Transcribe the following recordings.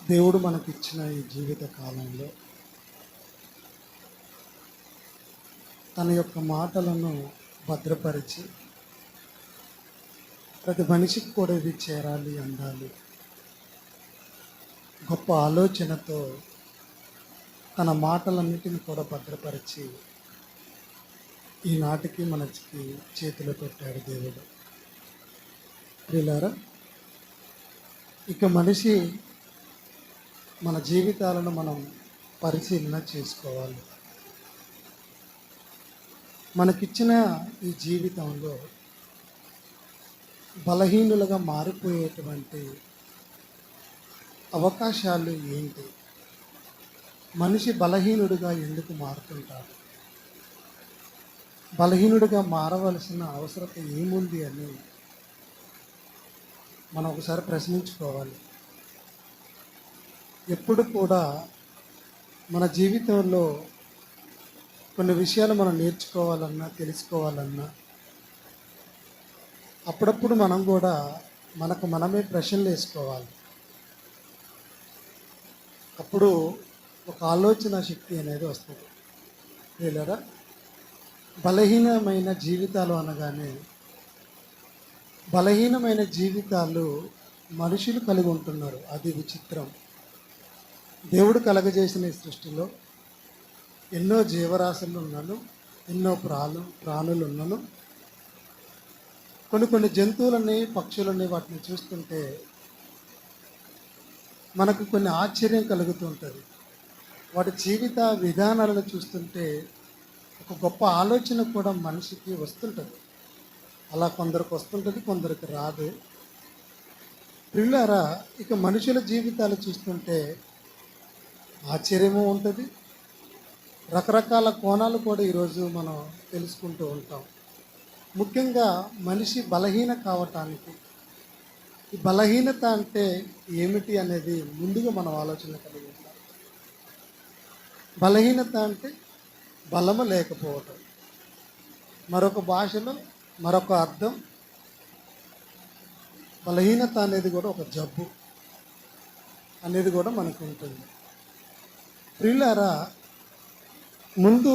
దేవుడు మనకిచ్చిన ఈ జీవిత కాలంలో తన యొక్క మాటలను భద్రపరిచి ప్రతి మనిషికి కూడా ఇది చేరాలి, అందాలి, గొప్ప ఆలోచనతో తన మాటలన్నిటిని కూడా భద్రపరిచి ఈనాటికి మనకి చేతిలో పెట్టాడు దేవుడు. ప్రియులారా, ఇక మనిషి మన జీవితాలను మనం పరిశీలన చేసుకోవాలి. మనకిచ్చిన ఈ జీవితంలో బలహీనులుగా మారిపోయేటువంటి అవకాశాలు ఏంటి? మనిషి బలహీనుడిగా ఎందుకు మారుతుంటాడు? బలహీనుడిగా మారవలసిన అవసరత ఏముంది అని మనం ఒకసారి ప్రశ్నించుకోవాలి. ఎప్పుడు కూడా మన జీవితంలో కొన్ని విషయాలు మనం నేర్చుకోవాలన్నా, తెలుసుకోవాలన్నా అప్పుడప్పుడు మనం కూడా మనకు మనమే ప్రశ్నలు వేసుకోవాలి. అప్పుడు ఒక ఆలోచన శక్తి అనేది వస్తుంది. వీళ్ళరా, బలహీనమైన జీవితాలు అనగానే బలహీనమైన జీవితాలు మనుషులు కలిగి ఉంటున్నారు. అది విచిత్రం. దేవుడు కలగజేసిన ఈ సృష్టిలో ఎన్నో జీవరాశులు ఉన్నాను, ఎన్నో ప్రాణులు ఉన్నాను. కొన్ని జంతువులని, పక్షులని, వాటిని చూస్తుంటే మనకు కొన్ని ఆశ్చర్యం కలుగుతూ ఉంటుంది. వాటి జీవిత విధానాలను చూస్తుంటే ఒక గొప్ప ఆలోచన కూడా మనిషికి వస్తుంటుంది. అలా కొందరికి వస్తుంటుంది, కొందరికి రాదు. ప్రియులారా, ఇక మనుషుల జీవితాలు చూస్తుంటే ఆశ్చర్యము ఉంటుంది. రకరకాల కోణాలు కూడా ఈరోజు మనం తెలుసుకుంటూ ఉంటాం. ముఖ్యంగా మనిషి బలహీన కావటానికి, ఈ బలహీనత అంటే ఏమిటి అనేది ముందుగా మనం ఆలోచన కలిగి ఉంటాం. బలహీనత అంటే బలము లేకపోవటం. మరొక భాషలో మరొక అర్థం, బలహీనత అనేది కూడా ఒక జబ్బు అనేది కూడా మనకు ఉంటుంది. ప్రియులారా, ముందు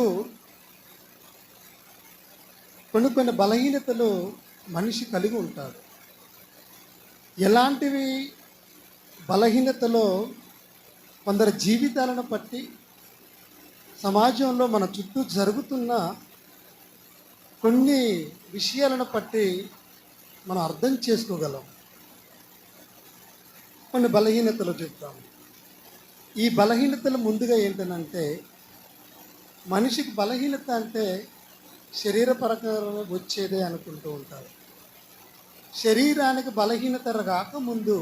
కొన్ని బలహీనతలు మనిషి కలిగి ఉంటాడు. ఎలాంటివి? బలహీనతలో కొందరి జీవితాలను బట్టి, సమాజంలో మన చుట్టూ జరుగుతున్న కొన్ని విషయాలను బట్టి మనం అర్థం చేసుకోగలం. కొన్ని బలహీనతలు చెప్తాము. ఈ బలహీనతలు ముందుగా ఏంటంటే, మనిషికి బలహీనత అంటే శరీరపరంగా వచ్చేదే అనుకుంటూ ఉంటారు. శరీరానికి బలహీనత రాకముందు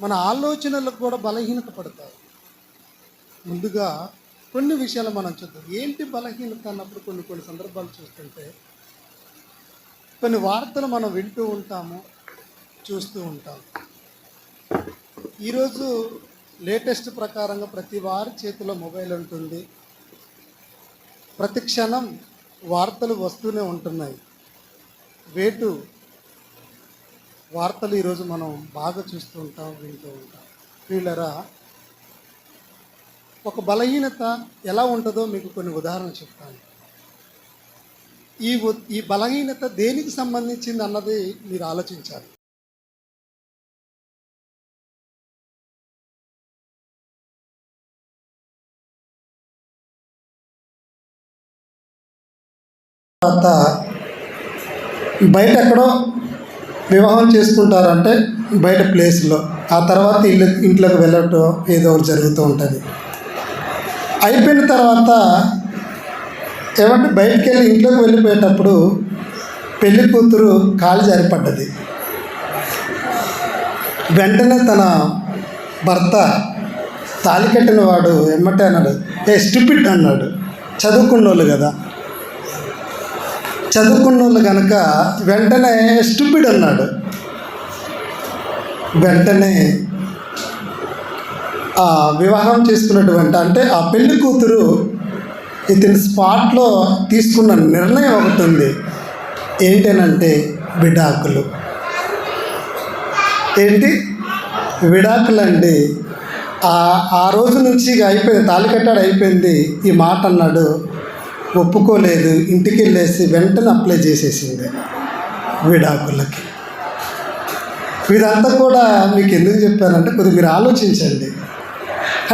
మన ఆలోచనలకు కూడా బలహీనత పడతారు. ముందుగా కొన్ని విషయాలు మనం చూద్దాం. ఏంటి బలహీనత అన్నప్పుడు కొన్ని సందర్భాలు చూస్తుంటే కొన్ని వార్తలు మనం వింటూ ఉంటాము, చూస్తూ ఉంటాము. ఈరోజు లేటెస్ట్ ప్రకారంగా ప్రతి వారి చేతిలో మొబైల్ ఉంటుంది. ప్రతి క్షణం వార్తలు వస్తూనే ఉంటున్నాయి. వేటు వార్తలు ఈరోజు మనం బాగా చూస్తూ ఉంటాం, వింటూ ఉంటాం. వీళ్ళరా, ఒక బలహీనత ఎలా ఉంటుందో మీకు కొన్ని ఉదాహరణలు చెప్తాను. ఈ బలహీనత దేనికి సంబంధించింది అన్నది మీరు ఆలోచించాలి. తర్వాత బయట ఎక్కడో వివాహం చేసుకుంటారంటే బయట ప్లేస్లో, ఆ తర్వాత ఇంట్లోకి వెళ్ళటం ఏదో ఒకటి జరుగుతూ ఉంటుంది. అయిపోయిన తర్వాత ఏమంటే బయటికి వెళ్ళి ఇంట్లోకి వెళ్ళిపోయేటప్పుడు పెళ్లి కూతురు కాలు జారిపడ్డది. వెంటనే తన భర్త తాళి కట్టిన వాడు ఎమ్మటే అన్నాడు, ఏ స్టూపిడ్ అన్నాడు. చదువుకున్న వాళ్ళు కదా, చదువుకున్న వాళ్ళు కనుక వెంటనే స్టూపిడ్ అన్నాడు. వెంటనే ఆ వివాహం చేసుకున్నటువంటి, అంటే ఆ పెళ్లి కూతురు ఇతని స్పాట్లో తీసుకున్న నిర్ణయం ఒకటి ఉంది. ఏంటనంటే విడాకులు. ఏంటి విడాకులండి. ఆ రోజు నుంచి ఇక అయిపోయింది, తాళి కట్టాడు, అయిపోయింది. ఈ మాట అన్నాడు, ఒప్పుకోలేదు. ఇంటికి వెళ్ళేసి వెంటనే అప్లై చేసేసింది విడాకులకి. ఇదంతా కూడా మీకు ఎందుకు చెప్పానంటే కొద్దిగా మీరు ఆలోచించండి.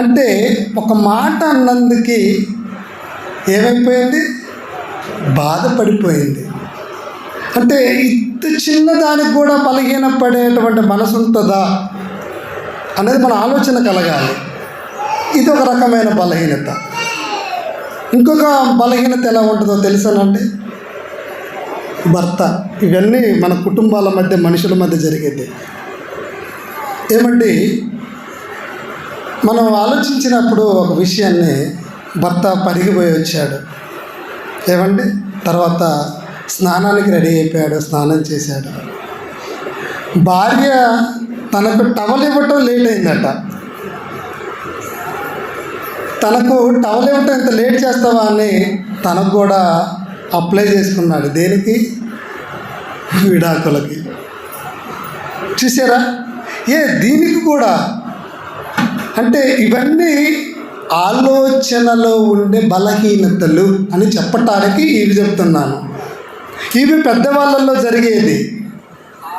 అంటే ఒక మాట అన్నందుకు ఏమైపోయింది, బాధపడిపోయింది. అంటే ఇంత చిన్నదానికి కూడా బలహీనపడేటువంటి మనసు ఉంటుందా అనేది మన ఆలోచన కలగాలి. ఇది ఒక రకమైన బలహీనత. ఇంకొక బలహీనత ఎలా ఉంటుందో తెలుసానంటే భర్త. ఇవన్నీ మన కుటుంబాల మధ్య, మనుషుల మధ్య జరిగేది. ఏమండి, మనం ఆలోచించినప్పుడు ఒక విషయాన్ని, భర్త పరిగిపోయి వచ్చాడు ఏమండి, తర్వాత స్నానానికి రెడీ అయిపోయాడు, స్నానం చేశాడు. భార్య తనకు టవల్ ఇవ్వటం లేట్ అయిందట. తనకు టవల్ ఇవ్వటం ఇంత లేట్ చేస్తావా అని తనకు కూడా అప్లై చేసుకున్నాడు. దేనికి? విడాకులకి. చూసారా? దీనికి కూడా అంటే ఇవన్నీ ఆలోచనలో ఉండే బలహీనతలు అని చెప్పటానికి ఇవి చెప్తున్నాను. ఇవి పెద్దవాళ్ళల్లో జరిగేది.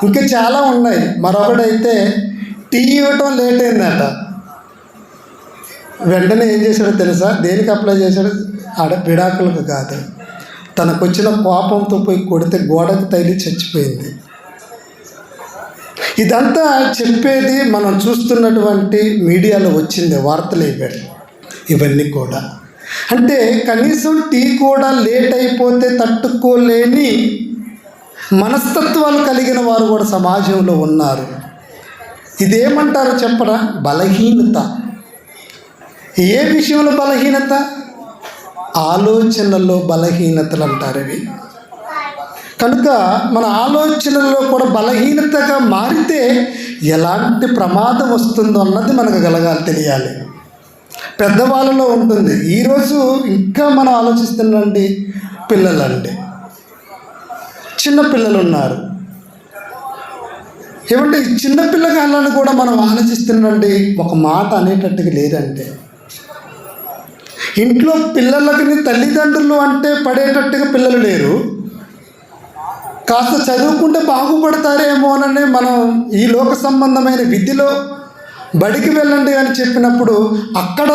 ఇంకా చాలా ఉన్నాయి. మరొకడైతే టీ ఇవ్వటం లేట్ అయిందట. వెంటనే ఏం చేశాడో తెలుసా? దేనికి అప్లై చేశాడు? విడాకులకు కాదు, తనకు వచ్చిన కోపంతో పోయి కొడితే గోడకు తగిలి చచ్చిపోయింది. ఇదంతా చెప్పేది మనం చూస్తున్నటువంటి మీడియాలో వచ్చింది, వార్తలు ఇవన్నీ కూడా. అంటే కనీసం టీ కూడా లేట్ అయిపోతే తట్టుకోలేని మనస్తత్వాలు కలిగిన వారు కూడా సమాజంలో ఉన్నారు. ఇదేమంటారో చెప్పరా? బలహీనత. ఏ విషయంలో బలహీనత? ఆలోచనలో బలహీనతలు అంటారు ఇవి. కనుక మన ఆలోచనల్లో కూడా బలహీనతగా మారితే ఎలాంటి ప్రమాదం వస్తుందో అన్నది మనకు తెలియాలి. పెద్దవాళ్ళలో ఉంటుంది. ఈరోజు ఇంకా మనం ఆలోచిస్తుందండి పిల్లలండి, చిన్నపిల్లలు ఉన్నారు. ఏమంటే చిన్నపిల్లగాళ్ళని కూడా మనం ఆలోచిస్తుందండి. ఒక మాట అనేటట్టుగా లేదంటే ఇంట్లో పిల్లలకి తల్లిదండ్రులు అంటే పడేటట్టుగా పిల్లలు లేరు. కాస్త చదువుకుంటే బాగుపడతారేమోనని మనం ఈ లోక సంబంధమైన విద్యలో బడికి వెళ్ళండి అని చెప్పినప్పుడు అక్కడ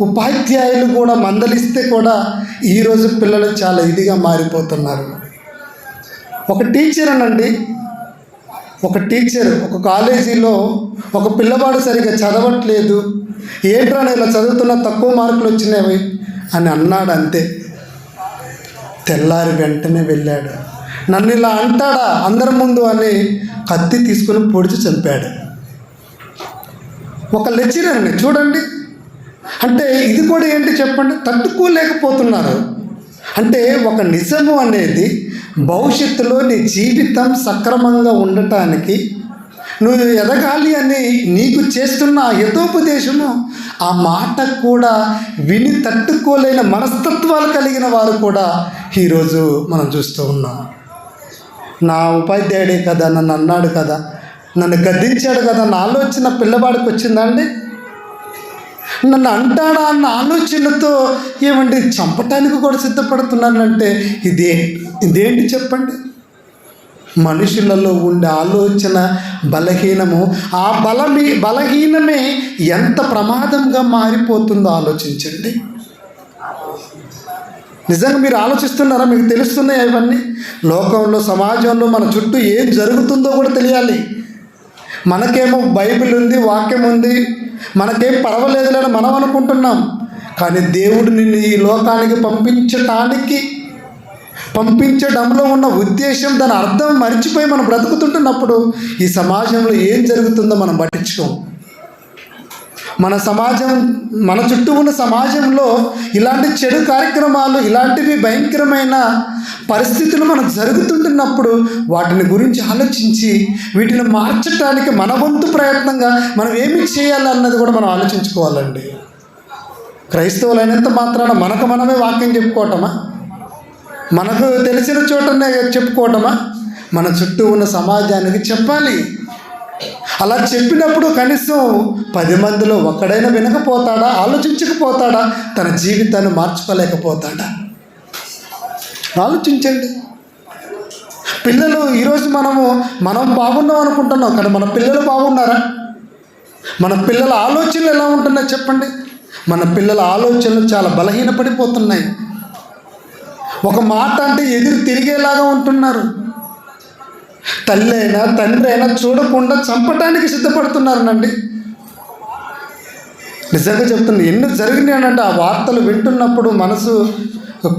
ఉపాధ్యాయులు కూడా మందలిస్తే కూడా ఈరోజు పిల్లలు చాలా ఇదిగా మారిపోతున్నారు. ఒక టీచర్ అనండి, ఒక కాలేజీలో ఒక పిల్లవాడు సరిగ్గా చదవట్లేదు, ఏంట్రా ఇలా చదువుతున్నా తక్కువ మార్కులు వచ్చినవి అని అన్నాడు. అంతే, తెల్లారి వెంటనే వెళ్ళాడు. నన్ను ఇలా అంటాడా అందరి ముందు అని కత్తి తీసుకుని పొడిచి చంపాడు. ఒక లెక్చరర్ని చూడండి. అంటే ఇది కూడా ఏంటి చెప్పండి, తట్టుకోలేకపోతున్నారు. అంటే ఒక నిజము అనేది భవిష్యత్తులో నీ జీవితం సక్రమంగా ఉండటానికి, నువ్వు ఎదగాలి అని నీకు చేస్తున్న ఆ హితోపదేశము, ఆ మాట కూడా విని తట్టుకోలేని మనస్తత్వాలు కలిగిన వారు కూడా ఈరోజు మనం చూస్తూ ఉన్నాం. నా ఉపాధ్యాయుడే కదా, నన్ను అన్నాడు కదా, నన్ను గద్దించాడు కదా అన్న ఆలోచన పిల్లవాడికి వచ్చిందండి. నన్ను అంటాడా అన్న ఆలోచనతో ఏమండి చంపటానికి కూడా సిద్ధపడుతున్నానంటే ఇదేంటి చెప్పండి? మనుషులలో ఉండే ఆలోచన బలహీనము. ఆ బలహీనమే ఎంత ప్రమాదంగా మారిపోతుందో ఆలోచించండి. నిజంగా మీరు ఆలోచిస్తున్నారా? మీకు తెలుస్తున్నాయి ఇవన్నీ? లోకంలో, సమాజంలో, మన చుట్టూ ఏం జరుగుతుందో కూడా తెలియాలి. మనకేమో బైబిల్ ఉంది, వాక్యం ఉంది, మనకేం పర్వాలేదులేని మనం అనుకుంటున్నాం. కానీ దేవుడు నిన్ను ఈ లోకానికి పంపించడంలో ఉన్న ఉద్దేశం, దాని అర్థం మర్చిపోయి మనం బ్రతుకుతుంటున్నప్పుడు ఈ సమాజంలో ఏం జరుగుతుందో మనం పట్టించుకోం. మన చుట్టూ ఉన్న సమాజంలో ఇలాంటి చెడు కార్యక్రమాలు, ఇలాంటివి భయంకరమైన పరిస్థితులు మనకు జరుగుతుంటున్నప్పుడు వాటిని గురించి ఆలోచించి వీటిని మార్చడానికి మన వంతు ప్రయత్నంగా మనం ఏమి చేయాలన్నది కూడా మనం ఆలోచించుకోవాలండి. క్రైస్తవులైనంత మాత్రాన మనకు మనమే వాక్యం చెప్పుకోవటమా? మనకు తెలిసిన చోటనే చెప్పుకోవటమా? మన చుట్టూ ఉన్న సమాజానికి చెప్పాలి. అలా చెప్పినప్పుడు కనీసం 10 మందిలో ఒక్కడైనా వినకపోతాడా? ఆలోచించకపోతాడా? తన జీవితాన్ని మార్చుకోలేకపోతాడా? ఆలోచించండి. పిల్లలు ఈరోజు మనం బాగున్నాం అనుకుంటున్నాం, కానీ మన పిల్లలు బాగున్నారా? మన పిల్లల ఆలోచనలు ఎలా ఉంటున్నాయి చెప్పండి. మన పిల్లల ఆలోచనలు చాలా బలహీనపడిపోతున్నాయి. ఒక మాట అంటే ఎదురు తిరిగేలాగా ఉంటున్నారు. తల్లి అయినా తండ్రి అయినా చూడకుండా చంపటానికి సిద్ధపడుతున్నారనండి. నిజంగా చెప్తున్నా, ఎన్ని జరిగినాయంటే ఆ వార్తలు వింటున్నప్పుడు మనసు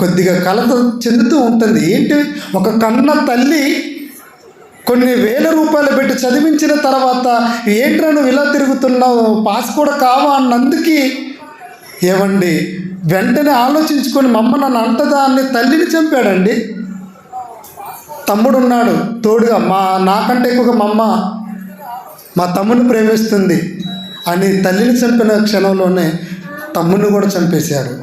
కొద్దిగా కలత చెందుతూ ఉంటుంది. ఏంటి, ఒక కన్న తల్లి కొన్ని వేల రూపాయలు పెట్టి చదివించిన తర్వాత ఏంట్రా నువ్వు ఇలా తిరుగుతున్నావు, పాస్ కూడా కావా అన్నందుకు ఏమండి వెంటనే ఆలోచించుకొని మమ్మ నన్ను అంటదా అని తల్లిని చంపాడండి. తమ్ముడు ఉన్నాడు తోడుగా, నాకంటే ఎక్కువగా మా తమ్ముడిని ప్రేమిస్తుంది అని తల్లిని చంపిన క్షణంలోనే తమ్ముడిని కూడా చంపేశాడు.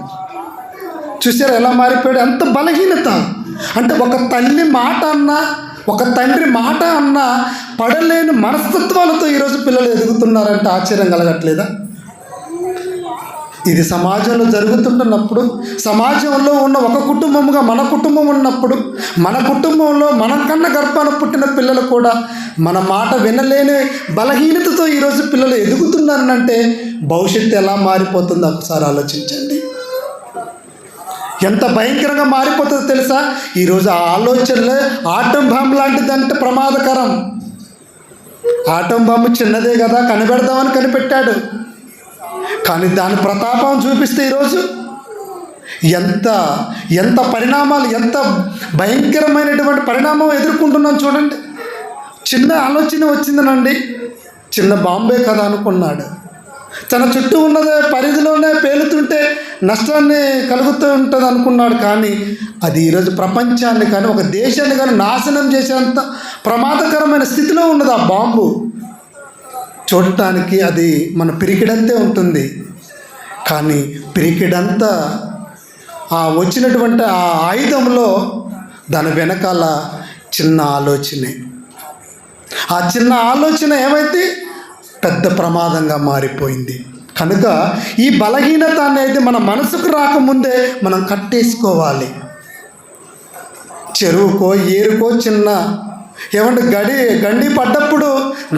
చూసారు ఎలా మారిపోయాడు? ఎంత బలహీనత అంటే, ఒక తల్లి మాట అన్నా ఒక తండ్రి మాట అన్నా పడలేని మనస్తత్వాలతో ఈరోజు పిల్లలు ఎదుగుతున్నారంటే ఆశ్చర్యం కలగట్లేదా? ఇది సమాజంలో జరుగుతుంటున్నప్పుడు, సమాజంలో ఉన్న ఒక కుటుంబముగా మన కుటుంబం ఉన్నప్పుడు, మన కుటుంబంలో మనకన్నా గర్భాన పుట్టిన పిల్లలు కూడా మన మాట వినలేని బలహీనతతో ఈరోజు పిల్లలు ఎదుగుతున్నారనంటే భవిష్యత్తు ఎలా మారిపోతుందో ఒకసారి ఆలోచించండి. ఎంత భయంకరంగా మారిపోతుందో తెలుసా? ఈరోజు ఆ ఆలోచనలే ఆటం బాంబు లాంటిదంటే ప్రమాదకరం. ఆటం బాంబు చిన్నదే కదా, కనిపెడదామని కనిపెట్టాడు, కానీ దాని ప్రతాపం చూపిస్తే ఈరోజు ఎంత పరిణామాలు, ఎంత భయంకరమైనటువంటి పరిణామం ఎదుర్కొంటున్నాం చూడండి. చిన్న ఆలోచన వచ్చిందనండి, చిన్న బాంబే కదా అనుకున్నాడు, తన చుట్టూ ఉన్నదే పరిధిలోనే పేలుతుంటే నష్టాన్ని కలుగుతూ ఉంటుంది అనుకున్నాడు. కానీ అది ఈరోజు ప్రపంచాన్ని కానీ ఒక దేశాన్ని కానీ నాశనం చేసేంత ప్రమాదకరమైన స్థితిలో ఉన్నది ఆ బాంబు. చూడటానికి అది మన పిరికిడంతే ఉంటుంది, కానీ పిరికిడంతా వచ్చినటువంటి ఆ ఆయుధంలో దాని వెనకాల చిన్న ఆలోచనే. ఆ చిన్న ఆలోచన ఏమైతే పెద్ద ప్రమాదంగా మారిపోయింది. కనుక ఈ బలహీనత అనేది మన మనసుకు రాకముందే మనం కట్టేసుకోవాలి. చెరువుకో ఏరుకో చిన్న గండి పడ్డప్పుడు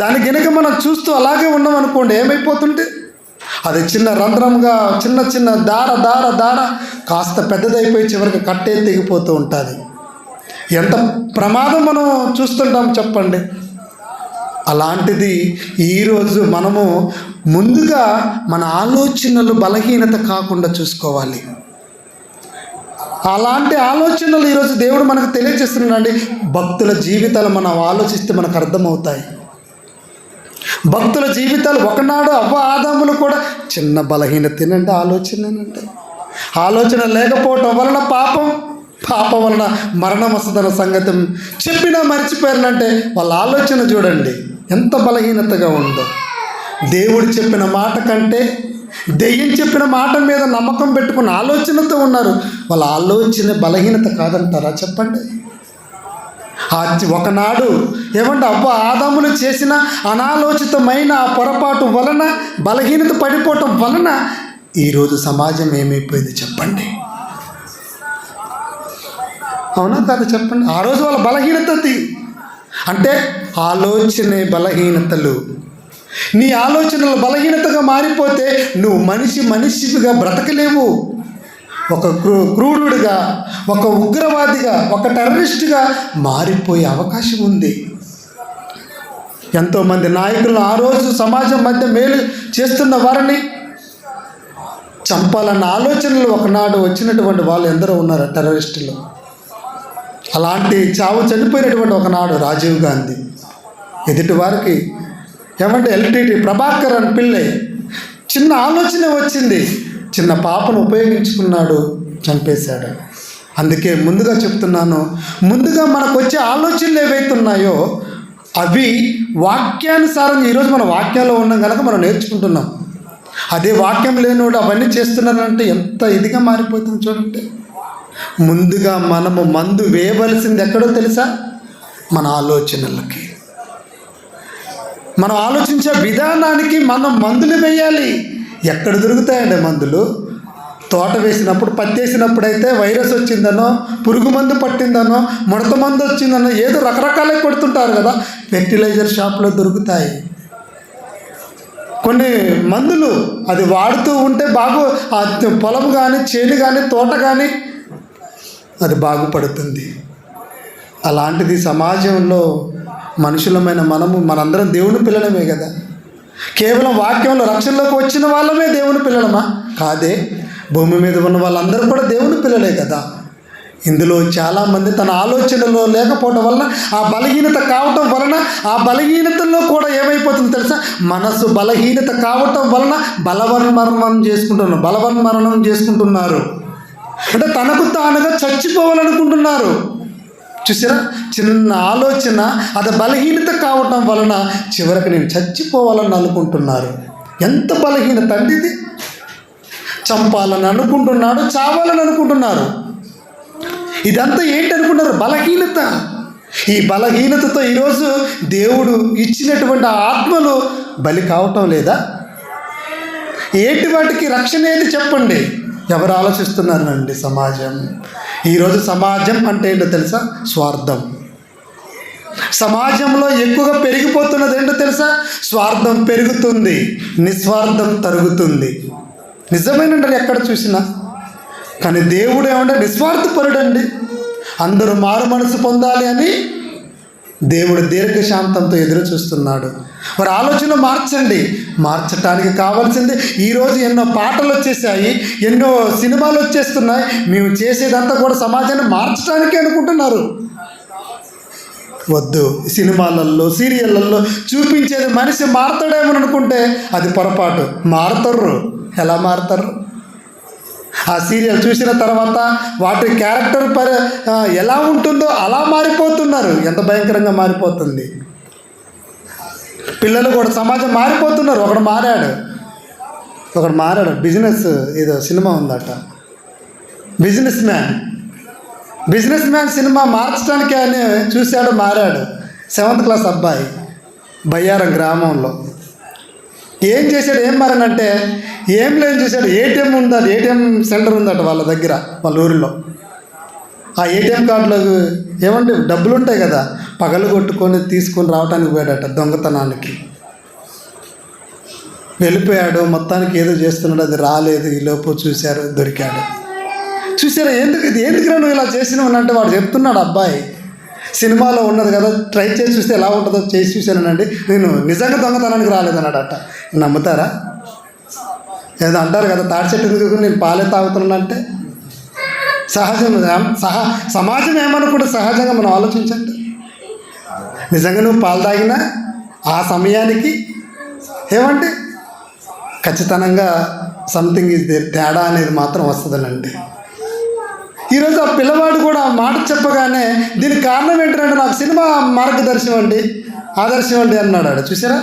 దాని గనుక మనం చూస్తూ అలాగే ఉన్నామనుకోండి, ఏమైపోతుంటే అది చిన్న రంధ్రంగా చిన్న దార కాస్త పెద్దదైపోయి చివరికి కట్టే తెగిపోతూ ఉంటుంది. ఎంత ప్రమాదం మనం చూస్తుంటాం చెప్పండి. అలాంటిది ఈరోజు మనము ముందుగా మన ఆలోచనలు బలహీనత కాకుండా చూసుకోవాలి. అలాంటి ఆలోచనలు ఈరోజు దేవుడు మనకు తెలియజేస్తున్నాడండి. భక్తుల జీవితాలు మనం ఆలోచిస్తే మనకు అర్థమవుతాయి. భక్తుల జీవితాలు ఒకనాడు ఆదాములు కూడా చిన్న బలహీనతేనంటే ఆలోచన లేకపోవటం వలన పాపం వలన మరణం వస్తుందన్న సంగతి చెప్పినా మర్చిపోయారంటే వాళ్ళ ఆలోచన చూడండి ఎంత బలహీనతగా ఉందో. దేవుడు చెప్పిన మాట కంటే దెయ్యం చెప్పిన మాట మీద నమ్మకం పెట్టుకున్న ఆలోచనతో ఉన్నారు. వాళ్ళ ఆలోచన బలహీనత కాదంటారా చెప్పండి? ఒకనాడు ఆదాములు చేసిన అనాలోచితమైన ఆ పొరపాటు వలన బలహీనత పడిపోవటం వలన ఈరోజు సమాజం ఏమైపోయింది చెప్పండి? అవునా కాదు చెప్పండి? ఆ రోజు వాళ్ళ బలహీనతది అంటే ఆలోచనే బలహీనతలు. నీ ఆలోచనలు బలహీనతగా మారిపోతే నువ్వు మనిషిగా బ్రతకలేవు. ఒక క్రూరుడిగా, ఒక ఉగ్రవాదిగా, ఒక టెర్రరిస్ట్గా మారిపోయే అవకాశం ఉంది. ఎంతోమంది నాయకులను ఆ రోజు సమాజం మధ్య మేలు చేస్తున్న వారిని చంపాలన్న ఆలోచనలు ఒకనాడు వచ్చినటువంటి వాళ్ళు ఎందరో ఉన్నారు టెర్రరిస్టులు. అలాంటి చనిపోయినటువంటి ఒకనాడు రాజీవ్ గాంధీ ఎదుటి వారికి ఎల్టీటీ ప్రభాకర్ అని పిల్లే చిన్న ఆలోచన వచ్చింది, చిన్న పాపను ఉపయోగించుకున్నాడు, చంపేశాడు. అందుకే ముందుగా చెప్తున్నాను, ముందుగా మనకు వచ్చే ఆలోచనలు ఏవైతే ఉన్నాయో అవి వాక్యానుసారంగా ఈరోజు మన వాక్యాల్లో ఉన్నాం కనుక మనం నేర్చుకుంటున్నాం. అదే వాక్యం లేనివాడు అవన్నీ చేస్తున్నారంటే ఎంత ఇదిగా మారిపోతుంది చూడండి. ముందుగా మనము మందు వేయవలసింది ఎక్కడో తెలుసా? మన ఆలోచనలకి. మనం ఆలోచించే విధానానికి మనం మందులు వేయాలి. ఎక్కడ దొరుకుతాయండి మందులు? తోట వేసినప్పుడు, పత్తి వేసినప్పుడైతే వైరస్ వచ్చిందనో, పురుగు మందు పట్టిందనో, ముడత మందు వచ్చిందనో ఏదో రకరకాలే కొడుతుంటారు కదా. ఫెర్టిలైజర్ షాప్లో దొరుకుతాయి కొన్ని మందులు. అది వాడుతూ ఉంటే ఆ పొలం కానీ, చేను కానీ, తోట కానీ అది బాగుపడుతుంది. అలాంటిది సమాజంలో మనుషులమైన మనందరం దేవుని పిల్లలమే కదా. కేవలం వాక్యంలో రక్షణలోకి వచ్చిన వాళ్ళమే దేవుని పిల్లలమా? కాదే. భూమి మీద ఉన్న వాళ్ళందరూ కూడా దేవుని పిల్లలే కదా. ఇందులో చాలామంది తన ఆలోచనలో లేకపోవడం వలన, ఆ బలహీనత కావటం వలన, ఆ బలహీనతలో కూడా ఏమైపోతుందో తెలుసా? మనసు బలహీనత కావటం వలన బలవన్మరణం చేసుకుంటున్నారు. అంటే తనకు తానుగా చచ్చిపోవాలనుకుంటున్నారు. చూసారా? చిన్న ఆలోచన అది బలహీనత కావటం వలన చివరికి నేను చచ్చిపోవాలని అనుకుంటున్నారు. ఎంత బలహీనత అండి ఇది! చంపాలని అనుకుంటున్నాడు, చావాలని అనుకుంటున్నారు. ఇదంతా ఏంటనుకున్నారు? బలహీనత. ఈ బలహీనతతో ఈరోజు దేవుడు ఇచ్చినటువంటి ఆత్మలు బలి కావటం లేదా? ఏంటి వాటికి రక్షణ ఏది చెప్పండి? ఎవరు ఆలోచిస్తున్నారండి? సమాజం. ఈరోజు సమాజం అంటే ఏంటో తెలుసా? స్వార్థం. సమాజంలో ఎక్కువగా పెరిగిపోతున్నది ఏంటో తెలుసా? స్వార్థం పెరుగుతుంది, నిస్వార్థం తరుగుతుంది. నిజమేనండి ఎక్కడ చూసినా. కానీ దేవుడు ఏమంటే నిస్వార్థపరుడండి. అందరూ మారు మనసు పొందాలి అని దేవుడు దీర్ఘశాంతంతో ఎదురు చూస్తున్నాడు. మరి ఆలోచన మార్చండి. మార్చడానికి కావాల్సింది ఈరోజు ఎన్నో పాటలు వచ్చేసాయి, ఎన్నో సినిమాలు వచ్చేస్తున్నాయి. మేము చేసేదంతా కూడా సమాజాన్ని మార్చడానికి అనుకుంటున్నారు. వద్దు. సినిమాలలో, సీరియళ్ళల్లో చూపించేది మనిషి మారతాడేమో అనుకుంటే అది పొరపాటు. మారతారు. ఎలా మారతారు? ఆ సీరియల్ చూసిన తర్వాత వాటి క్యారెక్టర్ ఎలా ఉంటుందో అలా మారిపోతున్నారు. ఎంత భయంకరంగా మారిపోతుంది. పిల్లలు కూడా సమాజం మారిపోతున్నారు. ఒకడు మారాడు. బిజినెస్ ఏదో సినిమా ఉందట, బిజినెస్ మ్యాన్ సినిమా మార్చడానికి ఆయన చూశాడు, మారాడు. 7th క్లాస్ అబ్బాయి బయ్యారం గ్రామంలో. ఏం చేశాడు? ఏం మారనంటే ఏం లేదు చేశాడు. ఏటీఎం ఉందట, ఏటీఎం సెంటర్ ఉందట వాళ్ళ దగ్గర, వాళ్ళ ఊరిలో. ఆ ఏటీఎం కార్డులో ఏమంటే డబ్బులు ఉంటాయి కదా, పగలు కొట్టుకొని తీసుకొని రావడానికి పోయాడట దొంగతనానికి. వెళ్ళిపోయాడు. మొత్తానికి ఏదో చేస్తున్నాడు, అది రాలేదు. ఈలోపు చూశారు, దొరికాడు. చూసారా? ఎందుకు నువ్వు ఇలా చేసినావు అంటే వాడు చెప్తున్నాడు. అబ్బాయి సినిమాలో ఉన్నది కదా, ట్రై చేసి చూస్తే ఎలా ఉంటుందో చేసి చూశానండి, నేను నిజంగా దొంగతనానికి రాలేదన్నాడట. నమ్ముతారా? ఏదో అంటారు కదా, తాడి చెట్టు ఎందుకు నేను పాలే తాగుతున్నానంటే సమాజం ఏమనుకుంటే సహజంగా మనం ఆలోచించండి. నిజంగా నువ్వు పాలు తాగినా ఆ సమయానికి ఏమంటే ఖచ్చితంగా సంథింగ్ ఇది తేడా అనేది మాత్రం వస్తుందనండి. ఈరోజు ఆ పిల్లవాడు కూడా ఆ మాట చెప్పగానే దీనికి కారణం ఏంటంటే నాకు సినిమా మార్గదర్శనం అండి, ఆదర్శం అండి అన్నాడు. చూసారా?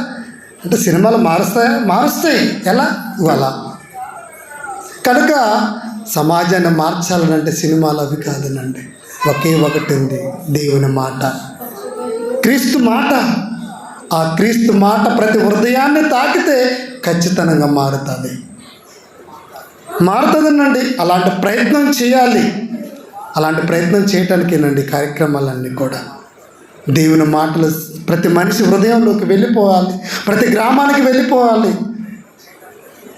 అంటే సినిమాలు మారుస్తాయి. ఎలా? అలా. కనుక సమాజాన్ని మార్చాలనంటే సినిమాలు అవి కాదనండి. ఒకే ఒకటి ఉంది, దేవుని మాట, క్రీస్తు మాట. ఆ క్రీస్తు మాట ప్రతి హృదయాన్ని తాకితే ఖచ్చితంగా మారుతుందనండి. అలాంటి ప్రయత్నం చేయాలి. అలాంటి ప్రయత్నం చేయటానికేనండి కార్యక్రమాలన్నీ కూడా. దేవుని మాటలు ప్రతి మనిషి హృదయంలోకి వెళ్ళిపోవాలి, ప్రతి గ్రామానికి వెళ్ళిపోవాలి.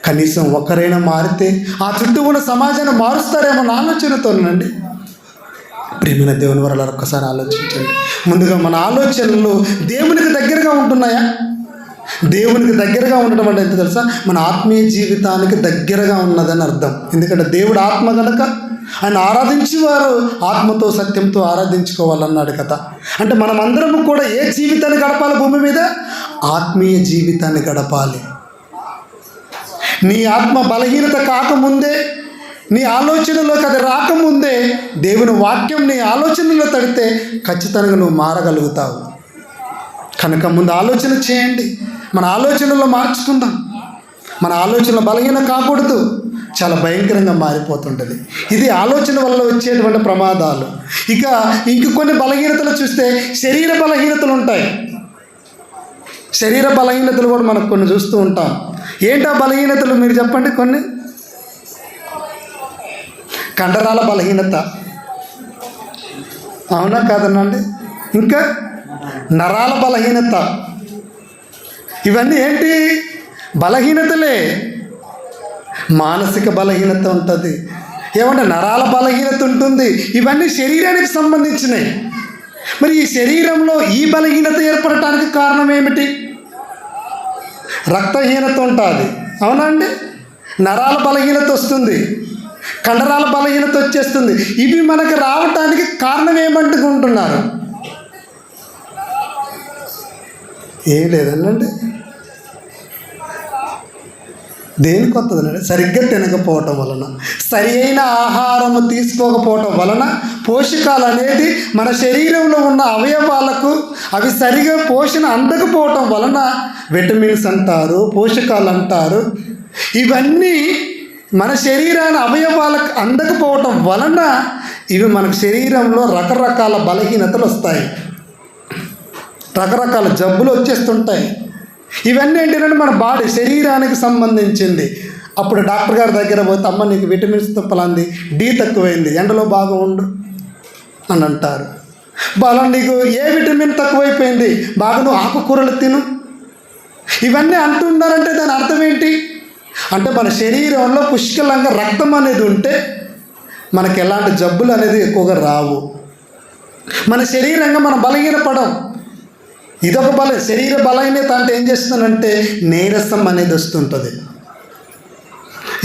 కనీసం ఒకరైనా మారితే ఆ చుట్టూ ఉన్న సమాజాన్ని మారుస్తారేమో నా ఆలోచనతోనండి. ప్రియమైన దేవుని వరాలు ఒక్కసారి ఆలోచించండి. ముందుగా మన ఆలోచనలు దేవునికి దగ్గరగా ఉంటున్నాయా? దేవునికి దగ్గరగా ఉండడం అంటే ఎంత తెలుసా? మన ఆత్మీయ జీవితానికి దగ్గరగా ఉన్నదని అర్థం. ఎందుకంటే దేవుడు ఆత్మ కనుక ఆయన ఆరాధించేవారు ఆత్మతో సత్యంతో ఆరాధించుకోవాలన్నాడు కదా. అంటే మనం అందరము కూడా ఏ జీవితాన్ని గడపాలి? భూమి మీద ఆత్మీయ జీవితాన్ని గడపాలి. నీ ఆత్మ బలహీనత కాకముందే, నీ ఆలోచనలోకి అది రాకముందే దేవుని వాక్యం నీ ఆలోచనలో తడితే ఖచ్చితంగా నువ్వు మారగలుగుతావు. కనుక ముందు ఆలోచన చేయండి. మన ఆలోచనలో మార్చుకుందాం. మన ఆలోచనలు బలహీన కాకూడదు, చాలా భయంకరంగా మారిపోతుంటుంది. ఇది ఆలోచన వల్ల వచ్చేటువంటి ప్రమాదాలు. ఇంక కొన్ని బలహీనతలు చూస్తే శరీర బలహీనతలు ఉంటాయి. శరీర బలహీనతలు కూడా మనకు కొన్ని చూస్తూ ఉంటాం. ఏంటా బలహీనతలు మీరు చెప్పండి కొన్ని? కండరాల బలహీనత, అవునా కాదనండి? ఇంకా నరాల బలహీనత. ఇవన్నీ ఏంటి? బలహీనతలే. మానసిక బలహీనత ఉంటుంది, ఏమంటే నరాల బలహీనత ఉంటుంది. ఇవన్నీ శరీరానికి సంబంధించినవి. మరి ఈ శరీరంలో ఈ బలహీనత ఏర్పడటానికి కారణం ఏమిటి? రక్తహీనత ఉంటుంది, అవునా అండి? నరాల బలహీనత వస్తుంది, కండరాల బలహీనత వచ్చేస్తుంది. ఇవి మనకు రావటానికి కారణం ఏమంటుకుంటున్నారు? ఏం లేదనండి. దేనికి వస్తుందండి? సరిగ్గా తినకపోవటం వలన, సరి అయిన ఆహారము తీసుకోకపోవటం వలన పోషకాలు అనేది మన శరీరంలో ఉన్న అవయవాలకు అవి సరిగా పోషణ అందకపోవటం వలన విటమిన్స్ అంటారు, పోషకాలు అంటారు, ఇవన్నీ మన శరీరాన్ని అవయవాలకు అందకపోవటం వలన ఇవి మనకు శరీరంలో రకరకాల బలహీనతలు వస్తాయి, రకరకాల జబ్బులు వచ్చేస్తుంటాయి. ఇవన్నీ ఏంటంటే మన బాడీ శరీరానికి సంబంధించింది. అప్పుడు డాక్టర్ గారి దగ్గర పోతే, అమ్మ నీకు విటమిన్స్ తప్పలాంది, డి తక్కువైంది, ఎండలో బాగా ఉండు అని అంటారు. బలం నీకు ఏ విటమిన్ తక్కువైపోయింది, బాగా నువ్వు ఆకుకూరలు తిను, ఇవన్నీ అంటున్నారంటే దాని అర్థం ఏంటి? అంటే మన శరీరంలో పుష్కలంగా రక్తం అనేది ఉంటే మనకి ఎలాంటి జబ్బులు అనేది ఎక్కువగా రావు. మన శరీరంగా మనం బలహీనపడం. ఇదొక శరీర బలహీనత అంటే ఏం చేస్తుందంటే నీరసం అనేది వస్తుంటుంది.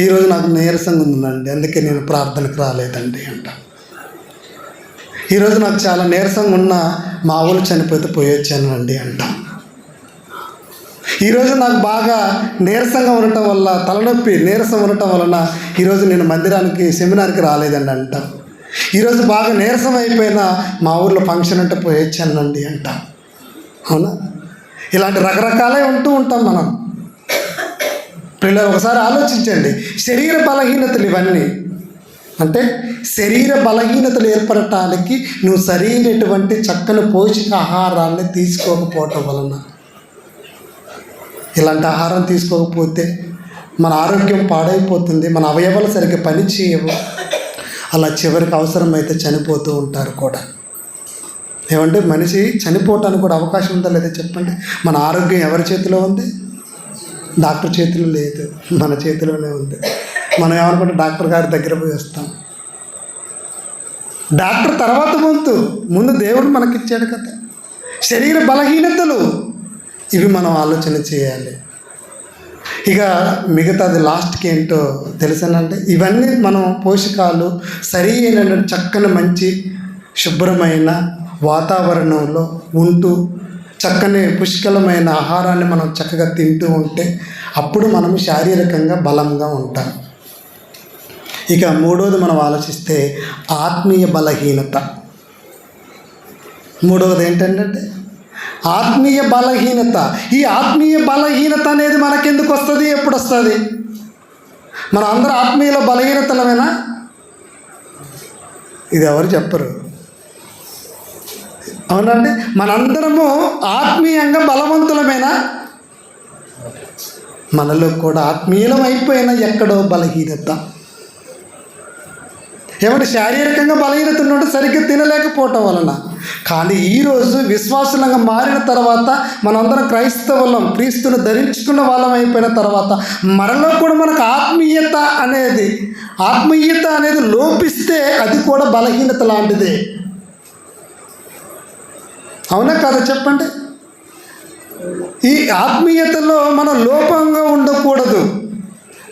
ఈరోజు నాకు నీరసంగా ఉందండి, అందుకే నేను ప్రార్థనకు రాలేదండి అంట. ఈరోజు నాకు చాలా నీరసంగా ఉన్న, మా ఊళ్ళు చనిపోతే పోయొచ్చాను అండి అంట. ఈరోజు నాకు బాగా నీరసంగా ఉండటం వల్ల, తలనొప్పి నీరసం ఉండటం వలన ఈరోజు నేను మందిరానికి సెమినార్కి రాలేదండి అంట. ఈరోజు బాగా నీరసం అయిపోయినా మా ఊర్లో ఫంక్షన్ అంటే పోయొచ్చానండి అంట. అవునా? ఇలాంటి రకరకాలే ఉంటూ ఉంటాం మనం. పిల్లలు ఒకసారి ఆలోచించండి, శరీర బలహీనతలు ఇవన్నీ. అంటే శరీర బలహీనతలు ఏర్పడటానికి నువ్వు సరైనటువంటి చక్కని పోషక ఆహారాన్ని తీసుకోకపోవటం వలన, ఇలాంటి ఆహారం తీసుకోకపోతే మన ఆరోగ్యం పాడైపోతుంది, మన అవయవాలు సరిగ్గా పనిచేయవు. అలా చివరికి అవసరమైతే చనిపోతూ ఉంటారు కూడా. ఏమంటే మనిషి చనిపోవటానికి కూడా అవకాశం ఉందా లేదా చెప్పండి? మన ఆరోగ్యం ఎవరి చేతిలో ఉంది? డాక్టర్ చేతిలో లేదు, మన చేతిలోనే ఉంది. మనం ఏమనుకుంటే డాక్టర్ గారి దగ్గర పోయి వస్తాం. డాక్టర్ తర్వాత ముందు దేవుడు మనకిచ్చాడు కదా. శరీర బలహీనతలు ఇవి మనం ఆలోచన చేయాలి. ఇక మిగతాది లాస్ట్కి ఏంటో తెలుసానంటే, ఇవన్నీ మనం పోషకాలు సరి అయిన చక్కని మంచి శుభ్రమైన వాతావరణంలో ఉంటూ చక్కని పుష్కలమైన ఆహారాన్ని మనం చక్కగా తింటూ ఉంటే అప్పుడు మనం శారీరకంగా బలంగా ఉంటాం. ఇక మూడవది మనం ఆలోచిస్తే ఆత్మీయ బలహీనత. మూడవది ఏంటంటే ఆత్మీయ బలహీనత. ఈ ఆత్మీయ బలహీనత అనేది మనకెందుకు వస్తుంది, ఎప్పుడు వస్తుంది? మనం అందరూ ఆత్మీయ బలహీనతలమేనా? ఇది ఎవరు చెప్పరు, అవునండి? మనందరము ఆత్మీయంగా బలవంతులమేనా? మనలో కూడా ఆత్మీయులం అయిపోయిన ఎక్కడో బలహీనత. ఏమంటే శారీరకంగా బలహీనత ఉంటే సరిగ్గా తినలేకపోవటం వలన. కానీ ఈరోజు విశ్వాసులంగా మారిన తర్వాత, మనందరం క్రైస్తవులం, క్రీస్తును ధరించుకున్న వాళ్ళం అయిపోయిన తర్వాత మనలో కూడా మనకు ఆత్మీయత అనేది లోపిస్తే అది కూడా బలహీనత లాంటిదే. అవునా కాదా చెప్పండి? ఈ ఆత్మీయతలో మనం లోపంగా ఉండకూడదు.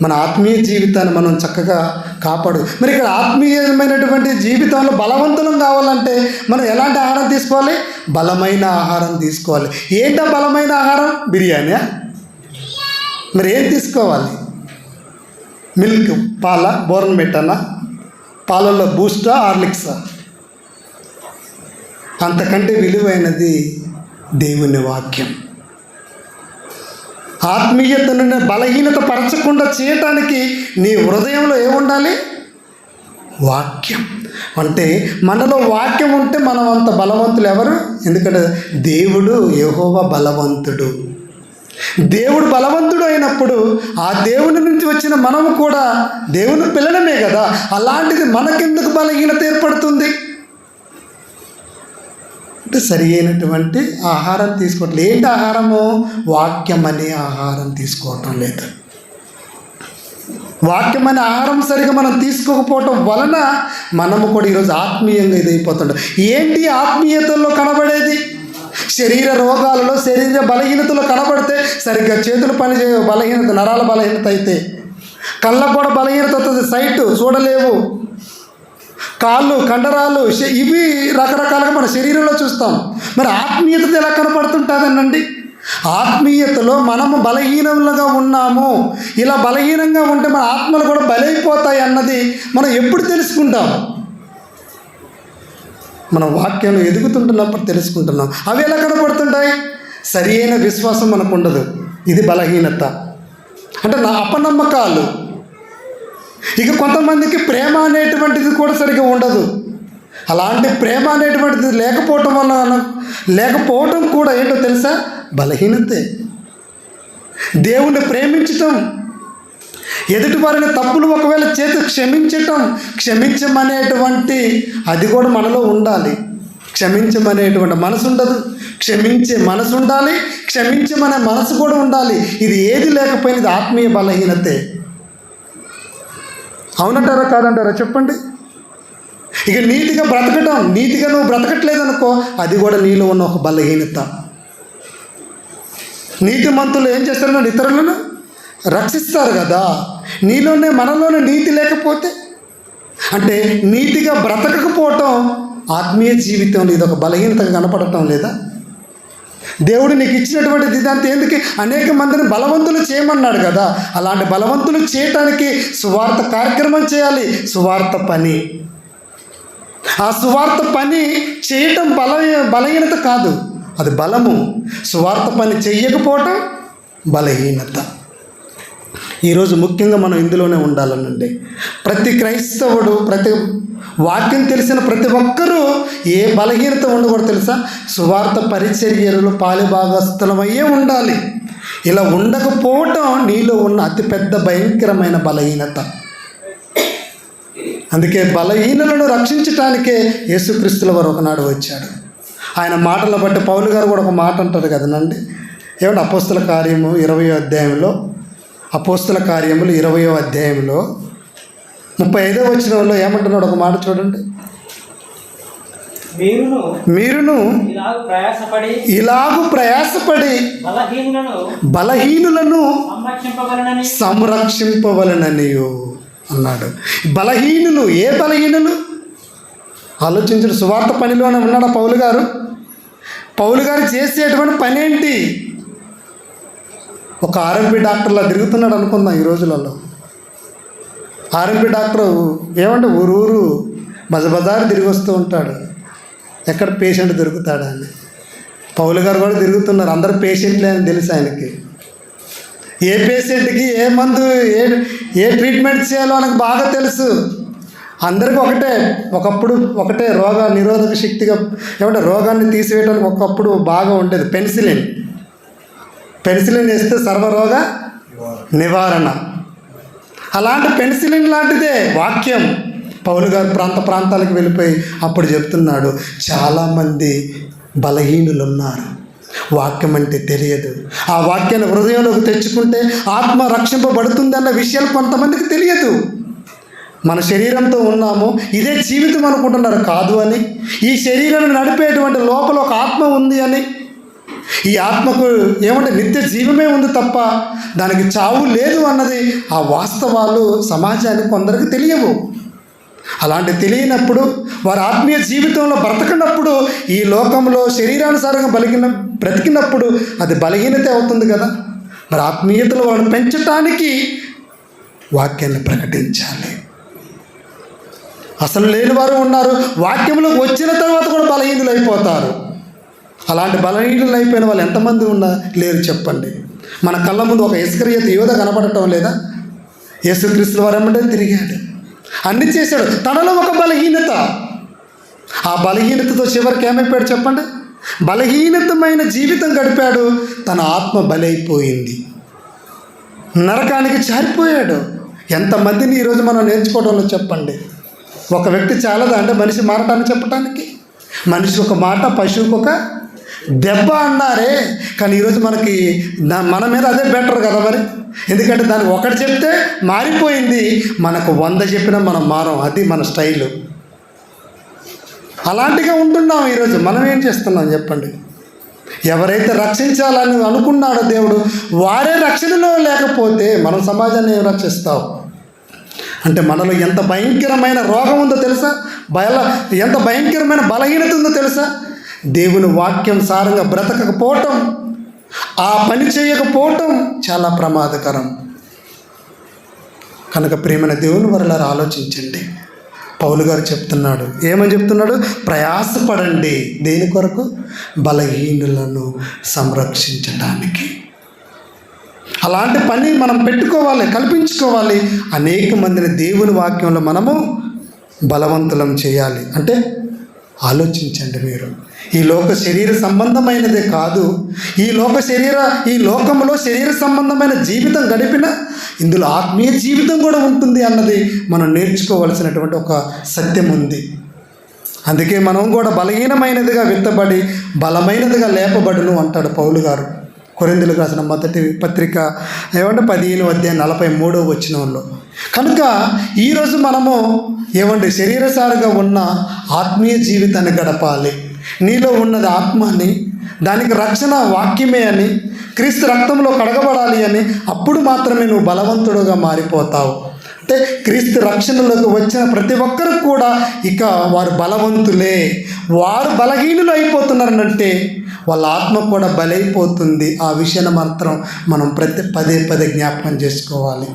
మన ఆత్మీయ జీవితాన్ని మనం చక్కగా కాపాడు. మరి ఇక్కడ ఆత్మీయమైనటువంటి జీవితంలో బలవంతులం కావాలంటే మనం ఎలాంటి ఆహారం తీసుకోవాలి? బలమైన ఆహారం తీసుకోవాలి. ఏంటా బలమైన ఆహారం? బిర్యానీ. మరి ఏం తీసుకోవాలి? మిల్క్, పాల, బోర్న్‌విటానా, పాలల్లో బూస్టా, హార్లిక్సా? అంతకంటే విలువైనది దేవుని వాక్యం. ఆత్మీయతను బలహీనత పరచకుండా చేయటానికి నీ హృదయంలో ఏముండాలి? వాక్యం. అంటే మనలో వాక్యం ఉంటే మనం అంత బలవంతులు ఎవరు? ఎందుకంటే దేవుడు యెహోవా బలవంతుడు. దేవుడు బలవంతుడు అయినప్పుడు ఆ దేవుని నుంచి వచ్చిన మనము కూడా దేవుని పిల్లలమే కదా. అలాంటిది మనకెందుకు బలహీనత ఏర్పడుతుంది అంటే సరి అయినటువంటి ఆహారం తీసుకోవట్లేదు. ఏంటి ఆహారము? వాక్యం అనే ఆహారం తీసుకోవటం లేదు. వాక్యం అనే ఆహారం సరిగా మనం తీసుకోకపోవటం వలన మనము కూడా ఈరోజు ఆత్మీయంగా ఇదైపోతుంటాం. ఏంటి ఆత్మీయతల్లో కనబడేది? శరీర రోగాలలో, శరీర బలహీనతలో కనబడితే సరిగ్గా చేతులు పనిచేయ బలహీనత, నరాల బలహీనత అయితే, కళ్ళకు కూడా బలహీనత అవుతుంది, సైట్ చూడలేవు, కాళ్ళు, కండరాలు, ఇవి రకరకాలుగా మన శరీరంలో చూస్తాం. మరి ఆత్మీయత ఎలా కనపడుతుంటుందనండి? ఆత్మీయతలో మనము బలహీనంగా ఉన్నాము, ఇలా బలహీనంగా ఉంటే మన ఆత్మలు కూడా బలైపోతాయి అన్నది మనం ఎప్పుడు తెలుసుకుంటాం? మనం వాక్యంలో ఎదుగుతుంటున్నప్పుడు తెలుసుకుంటున్నాం. అవి ఎలా కనపడుతుంటాయి? సరి అయిన విశ్వాసం మనకు ఉండదు, ఇది బలహీనత. అంటే నా అపనమ్మకాలు. ఇక కొంతమందికి ప్రేమ అనేటువంటిది కూడా సరిగ్గా ఉండదు. అలాంటి ప్రేమ అనేటువంటిది లేకపోవటం కూడా ఏంటో తెలుసా? బలహీనతే. దేవుణ్ణి ప్రేమించటం, ఎదుటి వారిని తప్పులు ఒకవేళ చేతి క్షమించమనేటువంటి అది కూడా మనలో ఉండాలి. క్షమించమనేటువంటి మనసు ఉండదు, క్షమించే మనసు ఉండాలి, క్షమించమనే మనసు కూడా ఉండాలి. ఇది ఏది లేకపోయినది ఆత్మీయ బలహీనతే. అవునంటారా కాదంటారా చెప్పండి? ఇక నీతిగా బ్రతకటం, నీతిగా నువ్వు బ్రతకట్లేదనుకో, అది కూడా నీలో ఉన్న ఒక బలహీనత. నీతిమంతులు ఏం చేస్తారు? ఇతరులను రక్షిస్తారు కదా. మనలోనే నీతి లేకపోతే, అంటే నీతిగా బ్రతకకపోవటం ఆత్మీయ జీవితంలో ఇది ఒక బలహీనతగా కనపడటం లేదా? దేవుడు నీకు ఇచ్చినటువంటి ఇదంతా ఎందుకు? అనేక మందిని బలవంతులు చేయమన్నాడు కదా. అలాంటి బలవంతులు చేయటానికి సువార్త కార్యక్రమం చేయాలి, సువార్త పని. ఆ సువార్త పని చేయటం బలహీనత కాదు, అది బలము. సువార్త పని చెయ్యకపోవటం బలహీనత. ఈరోజు ముఖ్యంగా మనం ఇందులోనే ఉండాలనండి. ప్రతి క్రైస్తవుడు, ప్రతి వాక్యం తెలిసిన ప్రతి ఒక్కరూ ఏ బలహీనత ఉండకూడదు తెలుసా? సువార్త పరిచర్యలు పాలిభాగస్థలమయ్యే ఉండాలి. ఇలా ఉండకపోవటం నీలో ఉన్న అతిపెద్ద భయంకరమైన బలహీనత. అందుకే బలహీనులను రక్షించటానికే యేసుక్రీస్తుల వారు ఒకనాడు వచ్చాడు. ఆయన మాటలను బట్టి పౌలు గారు కూడా ఒక మాట అంటారు కదనండి. ఏమంటే అపోస్తుల కార్యము 20వ అధ్యాయంలో, అపోస్తుల కార్యములు 20వ అధ్యాయంలో 35వ వచనంలో ఏమంటున్నాడు? ఒక మాట చూడండి. మీరును ఇలాగు ప్రయాసపడి బలహీనులను సంరక్షింపవలననియు అన్నాడు. బలహీనులు, ఏ బలహీనులు? ఆలోచించిన సువార్త పనిలోనే ఉన్నాడా పౌలు గారు? పౌలు గారు చేసేటువంటి పని ఏంటి? ఒక ఆర్ఎంపీ డాక్టర్లా తిరుగుతున్నాడు అనుకుందాం ఈ రోజులలో. ఆర్ఎంపీ డాక్టర్ ఏమంటే ఊరు బజారు తిరిగి వస్తూ ఉంటాడు, ఎక్కడ పేషెంట్ దొరుకుతాడా అని. పౌలు గారు కూడా తిరుగుతున్నారు, అందరు పేషెంట్లే అని తెలుసు ఆయనకి. ఏ పేషెంట్కి ఏ మందు, ఏ ట్రీట్మెంట్ చేయాలో ఆయనకు బాగా తెలుసు. అందరికీ ఒకప్పుడు ఒకటే రోగ నిరోధక శక్తిగా, ఏమంటే రోగాన్ని తీసివేయడానికి ఒకప్పుడు బాగా ఉండేది పెన్సిలిన్ వేస్తే సర్వరోగ నివారణ. అలాంటి పెన్సిలిన్ లాంటిదే వాక్యం. పౌలు గారు ప్రాంతాలకు వెళ్ళిపోయి అప్పుడు చెప్తున్నాడు, చాలామంది బలహీనులు ఉన్నారు, వాక్యం అంటే తెలియదు, ఆ వాక్యాన్ని హృదయంలోకి తెచ్చుకుంటే ఆత్మ రక్షింపబడుతుంది అన్న విషయాలు కొంతమందికి తెలియదు. మన శరీరంతో ఉన్నాము, ఇదే జీవితం అనుకుంటున్నారు. కాదు అని, ఈ శరీరాన్ని నడిపేటువంటి లోపల ఒక ఆత్మ ఉంది అని, ఈ ఆత్మకు ఏమంటే నిత్య జీవమే ఉంది తప్ప దానికి చావు లేదు అన్నది ఆ వాస్తవాలు సమాజానికి కొందరికి తెలియవు. అలాంటి తెలియనప్పుడు, వారి ఆత్మీయ జీవితంలో బ్రతకనప్పుడు, ఈ లోకంలో శరీరానుసారంగా బ్రతికినప్పుడు అది బలహీనత అవుతుంది కదా. మరి ఆత్మీయతలో వాళ్ళని పెంచటానికి వాక్యాన్ని ప్రకటించాలి. అసలు లేని వారు ఉన్నారు, వాక్యంలోకి వచ్చిన తర్వాత కూడా బలహీనులు అయిపోతారు. అలాంటి బలహీనులు అయిపోయిన వాళ్ళు ఎంతమంది లేరు చెప్పండి. మన కళ్ళ ముందు ఒక ఇస్కరియోతు యోధ కనపడటం లేదా? యేసుక్రీస్తుల వారు ఏమంటే తిరిగాడు, అన్ని చేశాడు, తనలో ఒక బలహీనత. ఆ బలహీనతతో చివరికి ఏమైపోయాడు చెప్పండి? బలహీనతమైన జీవితం గడిపాడు, తన ఆత్మ బలైపోయింది, నరకానికి జారిపోయాడు. ఎంతమందిని ఈరోజు మనం నేర్చుకోవడంలో చెప్పండి. ఒక వ్యక్తి చాలదా అంటే మనిషి మారటాన్ని చెప్పటానికి? మనిషి ఒక మాట, పశువుకి ఒక దెబ్బ అన్నారే. కానీ ఈరోజు మనకి మన మీద అదే బెటర్ కదా మరి. ఎందుకంటే దానికి ఒకటి చెప్తే మారిపోయింది, మనకు 100 చెప్పినా మనం మారం. అది మన స్టైలు. అలాంటిగా ఉంటున్నాం ఈరోజు. మనం ఏం చేస్తున్నాం చెప్పండి? ఎవరైతే రక్షించాలని అనుకున్నాడో దేవుడు, వారే రక్షణలో లేకపోతే మనం సమాజాన్ని ఏం రక్షిస్తావు? అంటే మనలో ఎంత భయంకరమైన రోగం ఉందో తెలుసా? ఎంత భయంకరమైన బలహీనత ఉందో తెలుసా? దేవుని వాక్యం సారంగా బ్రతకకపోవటం, ఆ పని చేయకపోవటం చాలా ప్రమాదకరం. కనుక ప్రియమైన దేవుని వరలారా ఆలోచించండి. పౌలు గారు చెప్తున్నాడు, ఏమని చెప్తున్నాడు? ప్రయాసపడండి. దేని కొరకు? బలహీనులను సంరక్షించడానికి. అలాంటి పని మనం పెట్టుకోవాలి, కల్పించుకోవాలి. అనేక మందిని దేవుని వాక్యంలో మనము బలవంతులం చేయాలి. అంటే ఆలోచించండి మీరు. ఈ లోక శరీర సంబంధమైనదే కాదు, ఈ లోకంలో శరీర సంబంధమైన జీవితం గడిపిన ఇందులో ఆత్మీయ జీవితం కూడా ఉంటుంది అన్నది మనం నేర్చుకోవాల్సినటువంటి ఒక సత్యం ఉంది. అందుకే మనం కూడా బలహీనమైనదిగా విత్తబడి బలమైనదిగా లేపబడును అంటాడు పౌలు గారు కొరింథీయులకు రాసిన మొదటి పత్రిక 15:43 కనుక ఈరోజు మనము శరీరసారిగా ఉన్న ఆత్మీయ జీవితాన్ని గడపాలి. నీలో ఉన్నది ఆత్మ అని, దానికి రక్షణ వాక్యమే అని, క్రీస్తు రక్తంలో కడగబడాలి అని. అప్పుడు మాత్రమే నువ్వు బలవంతుడుగా మారిపోతావు. అంటే క్రీస్తు రక్షణలోకి వచ్చిన ప్రతి ఒక్కరు కూడా ఇక వారు బలవంతులే. వారు బలహీనులు అయిపోతున్నారంటే వాళ్ళ ఆత్మ కూడా బలైపోతుంది. ఆ విషయాన్ని మాత్రం మనం పదే జ్ఞాపకం చేసుకోవాలి.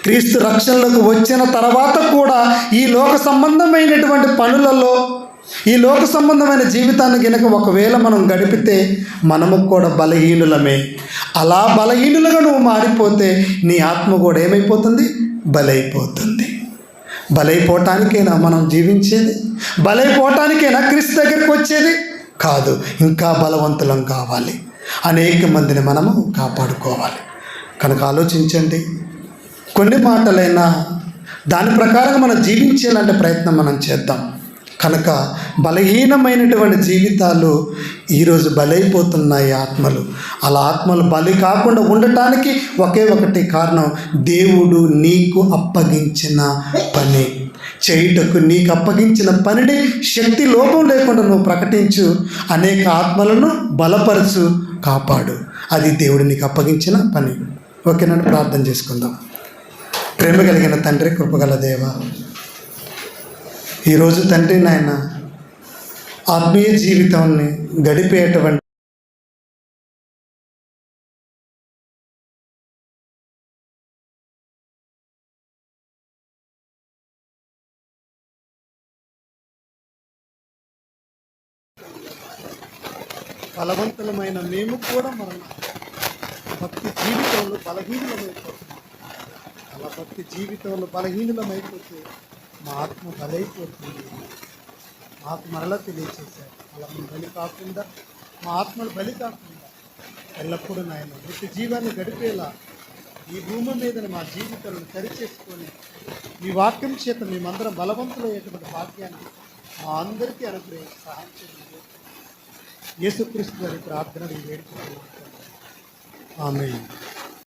క్రీస్తు రక్షణలోకి వచ్చిన తర్వాత కూడా ఈ లోక సంబంధమైనటువంటి పనులలో, ఈ లోక సంబంధమైన జీవితాన్ని కనుక ఒకవేళ మనం గడిపితే మనము కూడా బలహీనులమే. అలా బలహీనులుగా నువ్వు మారిపోతే నీ ఆత్మ కూడా ఏమైపోతుంది? బలైపోతుంది. బలైపోవటానికైనా మనం జీవించేది? బలైపోవటానికైనా క్రీస్తు దగ్గరికి వచ్చేది? కాదు. ఇంకా బలవంతులం కావాలి. అనేక మందిని మనము కాపాడుకోవాలి. కనుక ఆలోచించండి. కొన్ని మాటలైనా దాని ప్రకారంగా మనం జీవించేలాంటి ప్రయత్నం మనం చేద్దాం. కనుక బలహీనమైనటువంటి జీవితాలు ఈరోజు బలైపోతున్నాయి ఆత్మలు. అలా ఆత్మలు బలి కాకుండా ఉండటానికి ఒకే ఒకటి కారణం, దేవుడు నీకు అప్పగించిన పని చేయుటకు. నీకు అప్పగించిన పనిని శక్తి లోపం లేకుండా నువ్వు ప్రకటించు. అనేక ఆత్మలను బలపరచు, కాపాడు. అది దేవుడు నీకు అప్పగించిన పని. ఓకేనండి, ప్రార్థన చేసుకుందాం. ప్రేమ కలిగిన తండ్రి, కృపగల దేవ, ఈరోజు తండ్రి నాయన ఆత్మీయ జీవితాన్ని గడిపేటువంటి బలవంతులమైన మేము కూడా మన భక్తి జీవితంలో బలహీనమైపోతుంది. అలా భక్తి జీవితంలో బలహీనమైపోతే మా ఆత్మ బలైపోతుంది. మాకు మరలా తెలియచేశారు. అలా మేము బలి కాకుండా, మా ఆత్మలు బలి కాకుండా ఎల్లప్పుడూ నాయన వృత్తి జీవాన్ని గడిపేలా ఈ భూమి మీద మా జీవితాలను సరిచేసుకొని మీ వాక్యం చేత మేమందరం బలవంతులయ్యేటువంటి వాక్యాన్ని మా అందరికీ అనుగ్రహించి సహాయం చేయండి. యేసుక్రీస్తు గారి ప్రార్థన వేడుకుంటున్నాను. ఆమేన్.